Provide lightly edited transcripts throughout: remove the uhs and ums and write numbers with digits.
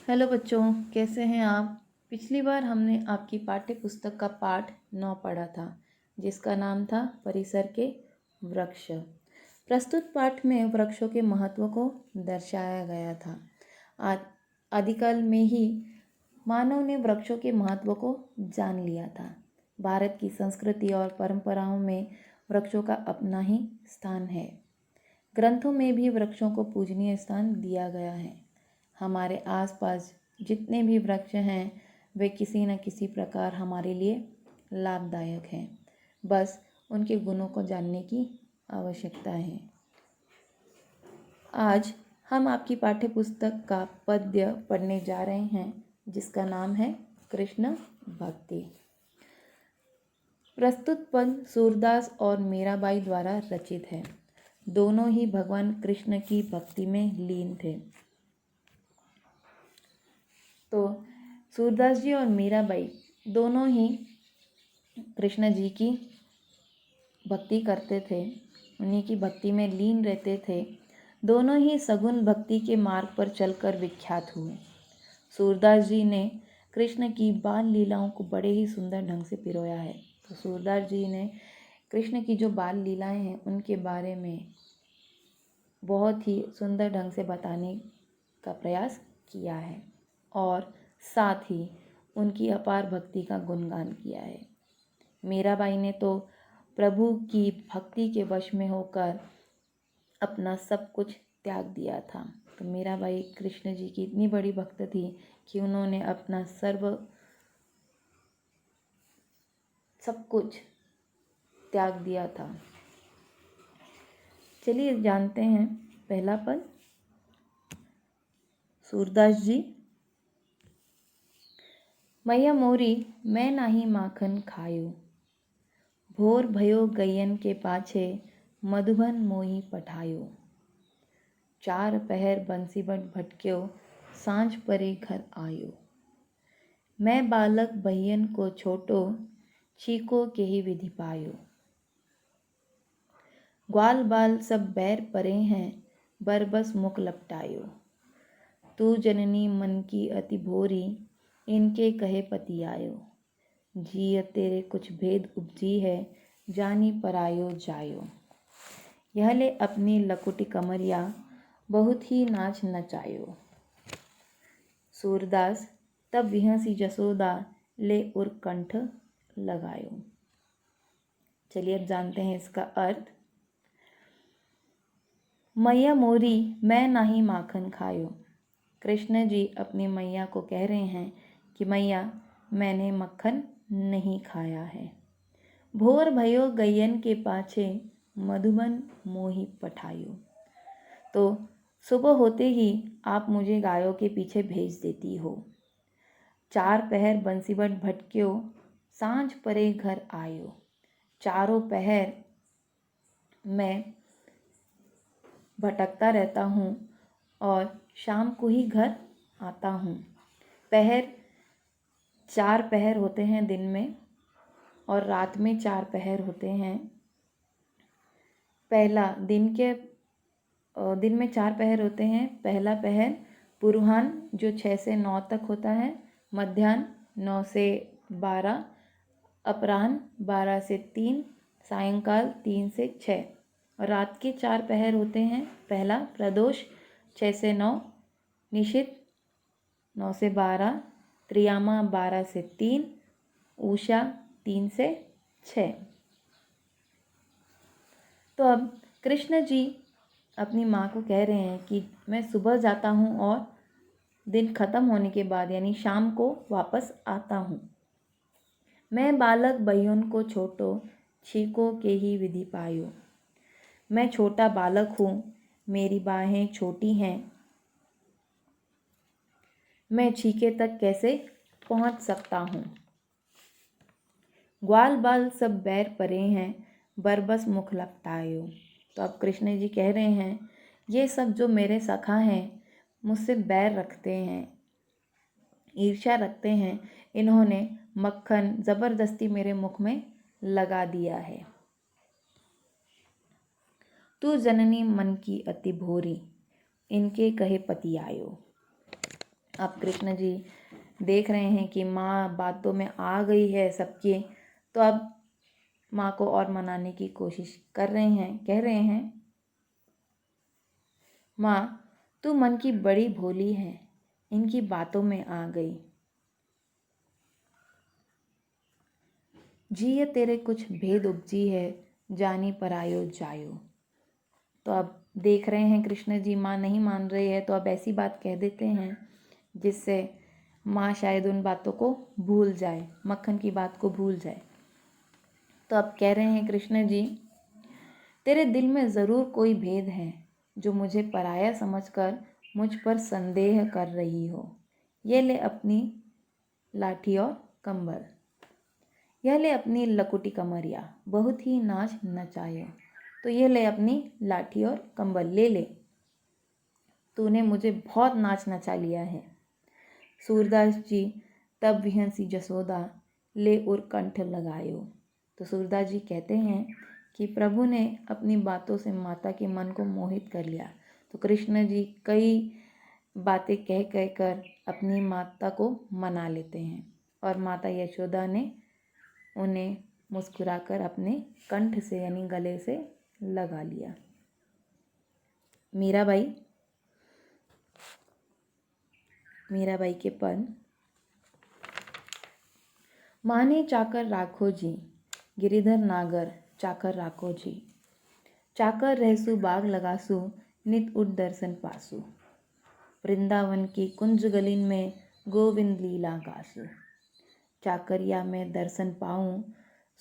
Hello बच्चों, कैसे हैं आप। पिछली बार हमने आपकी पाठ्य पुस्तक का पाठ 9 पढ़ा था, जिसका नाम था परिसर के वृक्ष। प्रस्तुत पाठ में वृक्षों के महत्व को दर्शाया गया था। आदिकाल में ही मानव ने वृक्षों के महत्व को जान लिया था। भारत की संस्कृति और परंपराओं में वृक्षों का अपना ही स्थान है। ग्रंथों में भी वृक्षों को पूजनीय स्थान दिया गया है। हमारे आसपास जितने भी वृक्ष हैं वे किसी न किसी प्रकार हमारे लिए लाभदायक हैं। बस उनके गुणों को जानने की आवश्यकता है। आज हम आपकी पाठ्य पुस्तक का पद्य पढ़ने जा रहे हैं, जिसका नाम है कृष्ण भक्ति। प्रस्तुत पद सूरदास और मीराबाई द्वारा रचित है। दोनों ही भगवान कृष्ण की भक्ति में लीन थे। तो सूरदास जी और मीराबाई दोनों ही कृष्ण जी की भक्ति करते थे, उन्हीं की भक्ति में लीन रहते थे। दोनों ही सगुण भक्ति के मार्ग पर चलकर विख्यात हुए। सूरदास जी ने कृष्ण की बाल लीलाओं को बड़े ही सुंदर ढंग से पिरोया है। तो सूरदास जी ने कृष्ण की जो बाल लीलाएं हैं उनके बारे में बहुत ही सुंदर ढंग से बताने का प्रयास किया है और साथ ही उनकी अपार भक्ति का गुणगान किया है। मीराबाई ने तो प्रभु की भक्ति के वश में होकर अपना सब कुछ त्याग दिया था। तो मीराबाई कृष्ण जी की इतनी बड़ी भक्त थी कि उन्होंने अपना सब कुछ त्याग दिया था। चलिए जानते हैं पहला पद। सूरदास जी। मैया मोरी मैं नाही माखन खायो, भोर भयो गैयन के पाछे, मधुबन मोही पठायो। चार पहर बंसीबट भटक्यो, सांझ परे घर आयो। मैं बालक बहियन को छोटो, छीको के ही विधि पायो। ग्वाल बाल सब बैर परे हैं, बरबस मुख लपटायो। तू जननी मन की अति भोरी, इनके कहे पति आयो। जिय तेरे कुछ भेद उपजी है, जानी परायो जायो। यह ले अपनी लकुटी कमरिया, बहुत ही नाच नचायो। सूरदास तब विहसी जसोदा, ले उर कंठ लगायो। चलिए अब जानते हैं इसका अर्थ। मैया मोरी मैं नाही माखन खायो। कृष्ण जी अपनी मैया को कह रहे हैं कि मैया मैंने मक्खन नहीं खाया है। भोर भयो गैयन के पाछे, मधुबन मोही पठायो। तो सुबह होते ही आप मुझे गायों के पीछे भेज देती हो। चार पहर बंसीबट भटक्यो, सांझ परे घर आयो। चारों पहर मैं भटकता रहता हूँ और शाम को ही घर आता हूँ। पहर, चार पहर होते हैं दिन में और रात में चार पहर होते हैं। पहला दिन में चार पहर होते हैं। पहला पहर पूर्वाह्न जो 6 से 9 तक होता है, मध्याह्न 9 से 12, अपराह्न 12 से 3, सायंकाल 3 से 6 और रात के चार पहर होते हैं। पहला प्रदोष 6 से 9, निशित 9 से 12, त्रियामा 12 से 3, उषा 3 से 6। तो अब कृष्ण जी अपनी माँ को कह रहे हैं कि मैं सुबह जाता हूँ और दिन खत्म होने के बाद यानी शाम को वापस आता हूँ। मैं बालक बहियन को छोटो, छीको के ही विधि पायो। मैं छोटा बालक हूँ, मेरी बाहें छोटी हैं, मैं छीके तक कैसे पहुँच सकता हूँ। ग्वाल बाल सब बैर परे हैं, बरबस मुख लपटायो। तो अब कृष्ण जी कह रहे हैं ये सब जो मेरे सखा हैं मुझसे बैर रखते हैं, ईर्ष्या रखते हैं, इन्होंने मक्खन ज़बरदस्ती मेरे मुख में लगा दिया है। तू जननी मन की अति भोरी, इनके कहे पति आयो। अब कृष्ण जी देख रहे हैं कि माँ बातों में आ गई है सबके, तो अब माँ को और मनाने की कोशिश कर रहे हैं। कह रहे हैं, माँ तू मन की बड़ी भोली है, इनकी बातों में आ गई। जी ये तेरे कुछ भेद उपजी है, जानी परायो जायो। तो अब देख रहे हैं कृष्ण जी माँ नहीं मान रही है, तो अब ऐसी बात कह देते हैं जिससे माँ शायद उन बातों को भूल जाए, मक्खन की बात को भूल जाए। तो अब कह रहे हैं कृष्ण जी, तेरे दिल में ज़रूर कोई भेद है जो मुझे पराया समझकर मुझ पर संदेह कर रही हो। ये ले अपनी लाठी और कंबल, यह ले अपनी लकुटी कमरिया, बहुत ही नाच नचायो। तो ये ले अपनी लाठी और कंबल ले ले, तूने मुझे बहुत नाच नचा लिया है। सूरदास जी तब विहंसी जसोदा ले उर कंठ लगायो। तो सूरदास जी कहते हैं कि प्रभु ने अपनी बातों से माता के मन को मोहित कर लिया। तो कृष्ण जी कई बातें कह कह कर अपनी माता को मना लेते हैं और माता यशोदा ने उन्हें मुस्कुराकर अपने कंठ से यानी गले से लगा लिया। मीराबाई के पद, माने चाकर राखो जी, गिरिधर नागर चाकर राखो जी। चाकर रहसु बाग लगासु, नित उठ दर्शन पासु। वृंदावन की कुंज गलिन में गोविंद लीला गासु। चाकरिया में दर्शन पाऊँ,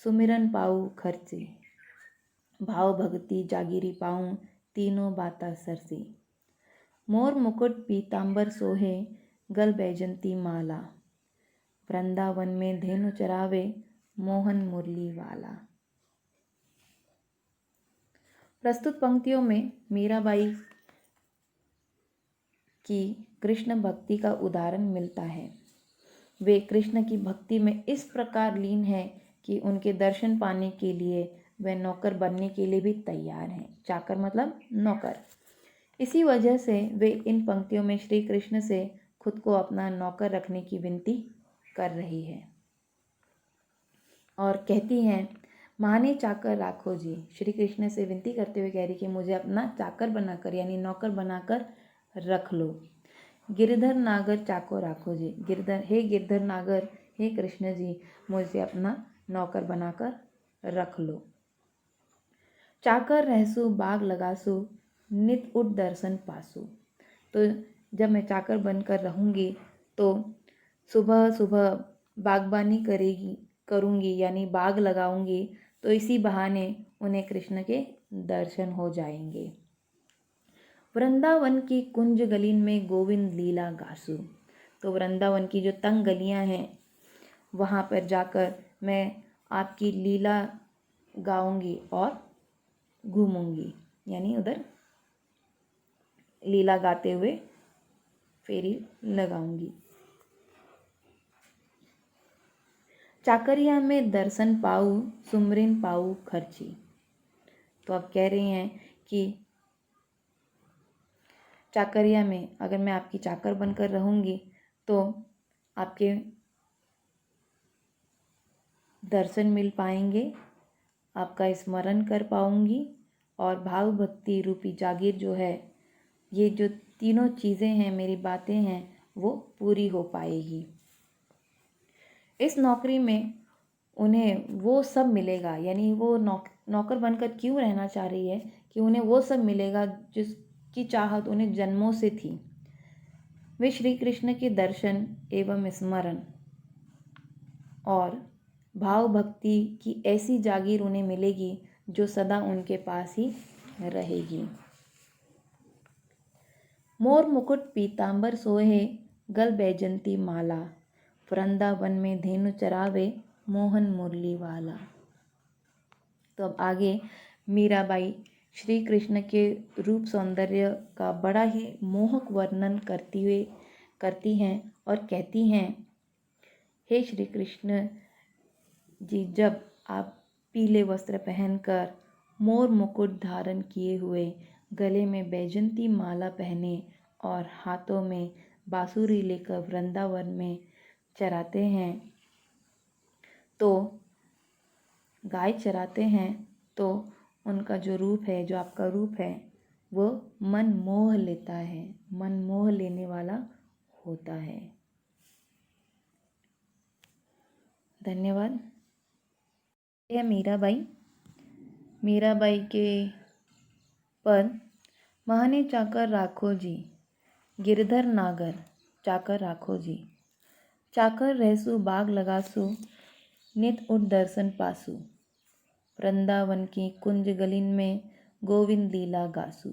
सुमिरन पाऊँ खर्ची। भाव भक्ति जागिरी पाऊँ, तीनों बाता सरसी। मोर मुकुट पीतांबर सोहे, गल बैजंती माला। वृंदावन में धेनु चरावे, मोहन मुरली वाला। प्रस्तुत पंक्तियों में मीराबाई की कृष्ण भक्ति का उदाहरण मिलता है। वे कृष्ण की भक्ति में इस प्रकार लीन है कि उनके दर्शन पाने के लिए वे नौकर बनने के लिए भी तैयार हैं। चाकर मतलब नौकर। इसी वजह से वे इन पंक्तियों में श्री कृष्ण से खुद को अपना नौकर रखने की विनती कर रही है और कहती हैं, माने चाकर राखो जी। श्री कृष्ण से विनती करते हुए कह रही कि मुझे अपना चाकर बनाकर यानी नौकर बनाकर रख लो। गिरधर नागर चाको राखो जी, गिरधर नागर, हे कृष्ण जी मुझे अपना नौकर बनाकर रख लो। चाकर रहसु बाग लगासु, नित उठ दर्शन पासु। तो जब मैं चाकर बनकर रहूँगी तो सुबह सुबह बागबानी करूँगी यानी बाग लगाऊंगी, तो इसी बहाने उन्हें कृष्ण के दर्शन हो जाएंगे। वृंदावन की कुंज गलीन में गोविंद लीला गासु। तो वृंदावन की जो तंग गलियां हैं वहाँ पर जाकर मैं आपकी लीला गाऊंगी और घूमूंगी, यानी उधर लीला गाते हुए फेरी लगाऊंगी। चाकरिया में दर्शन पाऊँ, सुमरिन पाऊँ खर्ची। तो आप कह रही हैं कि चाकरिया में अगर मैं आपकी चाकर बनकर रहूंगी तो आपके दर्शन मिल पाएंगे, आपका स्मरण कर पाऊंगी और भाव भक्ति रूपी जागीर जो है, ये जो तीनों चीज़ें हैं, मेरी बातें हैं, वो पूरी हो पाएगी। इस नौकरी में उन्हें वो सब मिलेगा, यानी वो नौकर बनकर क्यों रहना चाह रही है कि उन्हें वो सब मिलेगा जिसकी चाहत उन्हें जन्मों से थी। वे श्री कृष्ण के दर्शन एवं स्मरण और भाव भक्ति की ऐसी जागीर उन्हें मिलेगी जो सदा उनके पास ही रहेगी। मोर मुकुट पीतांबर सोहे, गल बैजंती माला। वृंदावन में धेनु चरावे, मोहन मुरली वाला। तो अब आगे मीराबाई श्री कृष्ण के रूप सौंदर्य का बड़ा ही मोहक वर्णन करती हैं और कहती हैं, हे श्री कृष्ण जी, जब आप पीले वस्त्र पहनकर मोर मुकुट धारण किए हुए, गले में बैजंती माला पहने और हाथों में बांसुरी लेकर वृंदावन में चराते हैं तो गाय चराते हैं तो उनका जो रूप है, जो आपका रूप है, वो मन मोह लेता है, मन मोह लेने वाला होता है। धन्यवाद। यह मीराबाई के पद महाने चाकर राखो जी, गिरधर नागर चाकर राखो जी। चाकर रहसु बाग लगासु, नित उठ दर्शन पासु। वृंदावन की कुंज गलिन में गोविंद लीला गासु।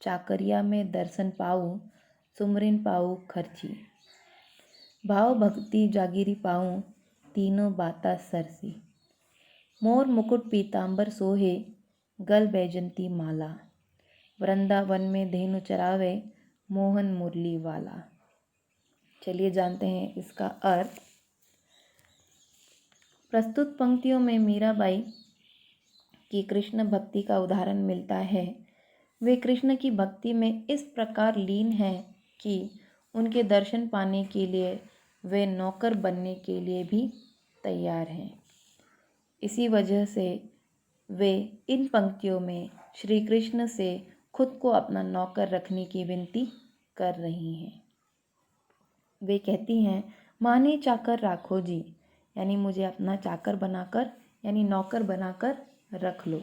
चाकरिया में दर्शन पाऊँ, सुमरिन पाऊँ खर्ची। भाव भक्ति जागिरी पाऊँ, तीनों बाता सरसी। मोर मुकुट पीतांबर सोहे, गल बैजंती माला। वृंदावन में धेनु चरावे, मोहन मुरली वाला। चलिए जानते हैं इसका अर्थ। प्रस्तुत पंक्तियों में मीराबाई की कृष्ण भक्ति का उदाहरण मिलता है। वे कृष्ण की भक्ति में इस प्रकार लीन हैं कि उनके दर्शन पाने के लिए वे नौकर बनने के लिए भी तैयार हैं। इसी वजह से वे इन पंक्तियों में श्री कृष्ण से खुद को अपना नौकर रखने की विनती कर रही हैं। वे कहती हैं, माने चाकर राखो जी, यानी मुझे अपना चाकर बनाकर यानी नौकर बनाकर रख लो।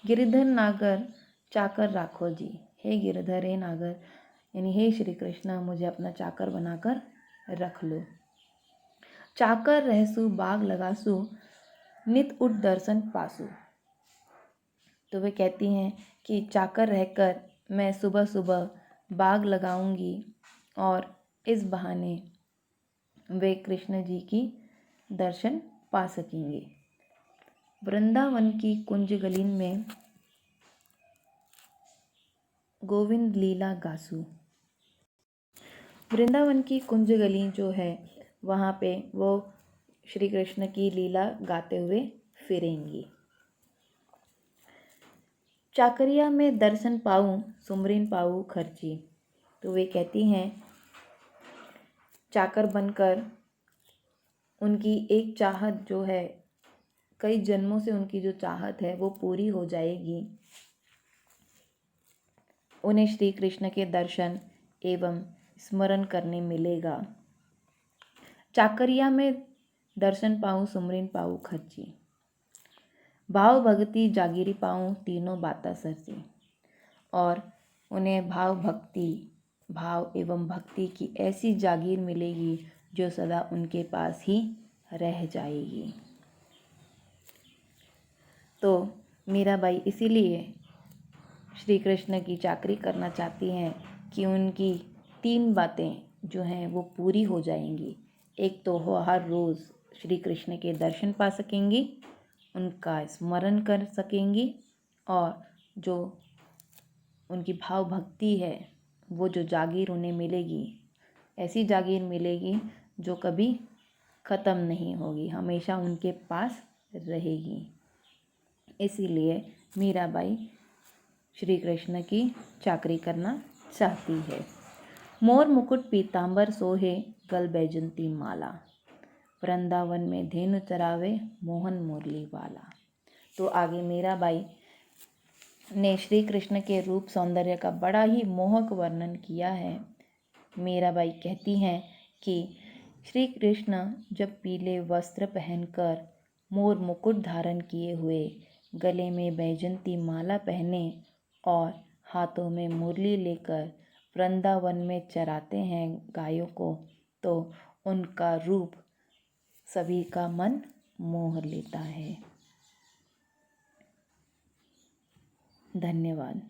गिरधर नागर चाकर राखो जी, हे गिरधर, हे नागर, यानी हे श्री कृष्ण, मुझे अपना चाकर बनाकर रख लो। चाकर रहसु बाग लगासु, नित उठ दर्शन पासु। तो वे कहती हैं कि चाकर रहकर मैं सुबह सुबह बाग लगाऊंगी और इस बहाने वे कृष्ण जी की दर्शन पा सकेंगे। वृंदावन की कुंज गलीन में गोविंद लीला गासु। वृंदावन की कुंज गली जो है वहाँ पे वो श्री कृष्ण की लीला गाते हुए फिरेंगी। चाकरिया में दर्शन पाऊँ, सुमरिन पाऊँ खर्ची। तो वे कहती हैं चाकर बनकर उनकी एक चाहत जो है, कई जन्मों से उनकी जो चाहत है वो पूरी हो जाएगी। उन्हें श्री कृष्ण के दर्शन एवं स्मरण करने मिलेगा। चाकरिया में दर्शन पाऊँ, सुमरिन पाऊँ खर्ची। भाव भक्ति जागिरी पाऊँ, तीनों बाता सरसी। और उन्हें भाव एवं भक्ति की ऐसी जागीर मिलेगी जो सदा उनके पास ही रह जाएगी। तो मीराबाई इसीलिए श्री कृष्ण की चाकरी करना चाहती हैं कि उनकी 3 बातें जो हैं वो पूरी हो जाएंगी। एक तो वो हर रोज़ श्री कृष्ण के दर्शन पा सकेंगी, उनका स्मरण कर सकेंगी और जो उनकी भाव भक्ति है वो जो जागीर उन्हें मिलेगी, ऐसी जागीर मिलेगी जो कभी ख़त्म नहीं होगी, हमेशा उनके पास रहेगी। इसीलिए मीराबाई श्री कृष्ण की चाकरी करना चाहती है। मोर मुकुट पीतांबर सोहे, गल बैजंती माला। वृंदावन में धेनु चरावे, मोहन मुरली वाला। तो आगे मीराबाई ने श्री कृष्ण के रूप सौंदर्य का बड़ा ही मोहक वर्णन किया है। मीराबाई कहती हैं कि श्री कृष्ण जब पीले वस्त्र पहनकर मोर मुकुट धारण किए हुए, गले में बैजंती माला पहने और हाथों में मुरली लेकर वृंदावन में चराते हैं गायों को, तो उनका रूप सभी का मन मोह लेता है। धन्यवाद।